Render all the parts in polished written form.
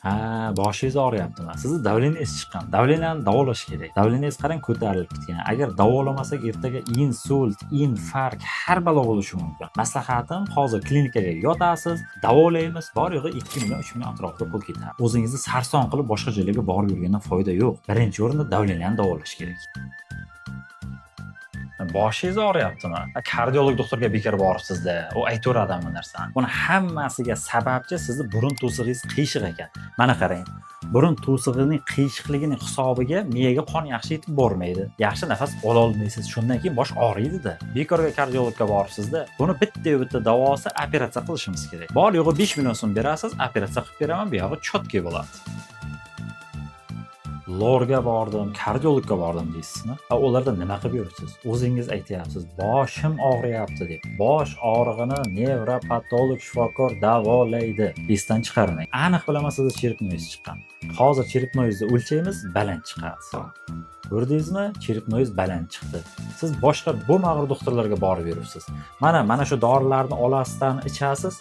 Ha, boshingiz og'riyaptimi? Sizni davleniyaz chiqqan. Davleniyani davolash kerak. Davleniyaz qarang ko'tarilib ketgan. Agar davolamasak ertaga insult, infarkt har balo bo'lishi mumkin. Maslahatim hozir klinikaga yotasiz, davolaymiz, bor yo'g'i 2 million, 3 million atrofida pul ketadi. O'zingizni sarson qilib boshqa joylarga borib yurgandan foyda yo'q. Birinchi o'rinda davleniyani davolash kerak. Boshingiz og'riyaptimi? Kardiolog doktorga bekor boribsiz-da. U aytaveradi bu narsani. Buni hammasiga sababchi sizni burun to'sig'ingiz qiyshiq ekan. Mana qarang. Burun to'sig'ining qiyshiqligining hisobiga miyaga qon yaxshi yetib bormaydi. Yaxshi nafas ola olmaysiz. Shundan keyin bosh og'riydi-da. Bekorga kardiologga boribsiz-da. Buni bitta davosi operatsiya qilishimiz kerak. Bor yo'g'i 5 million so'm berasiz, operatsiya qilib beraman, bu yog'i chotki bo'ladi. Lorga bordim, kardiologga bordim deysizmi? Ularda nima qilib yuribsiz? O'zingiz aytyapsiz, boshim og'riyapti deb. Bosh og'rig'ini nevropatolog shifokor davolaydi. Esdan chiqarmang. Aniq bilaman sizda cheripnoyiz chiqqan. Hozir cheripnoyizni o'lchaymiz, baland chiqadi. Ko'rdingizmi? Cheripnoyiz baland chiqdi. Siz boshqa bo'lmag'ur doktorlarga borib yuribsiz. Mana shu dorilarni olasizdan ichasiz.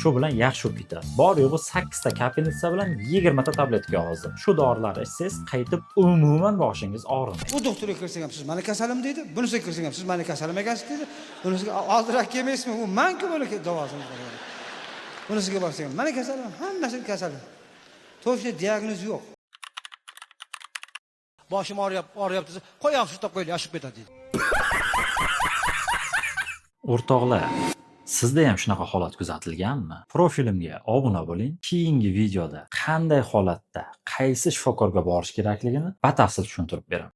Shu bilan yaxshi bo'lib ketasiz. Bor yo'g'i 8 ta kapelnitsa bilan 20 ta tabletka yozdim. Shu dorilarni ichsangiz qaytib umuman boshingiz og'rimaydi. Bu doktorga kirsang ham siz mani kasalim deydi, bunisiga kirsang ham siz mani kasalim ekansiz deydi. Bunisiga oldiroq kelmaysizmi? U manku buni davosini beradi. Bunisiga borsang ham mani kasalim, hammasining kasali. To'g'ri diagnoz yo'q. Boshim og'riyapti desa, qo'yam shu topib qo'ying, yashib ketadi deydi. O'rtoqlar, sizda ham shunaqa holat kuzatilganmi? Profilimga obuna bo'ling. Keyingi videoda qanday holatda qaysi shifokorga borish kerakligini batafsil tushuntirib beraman.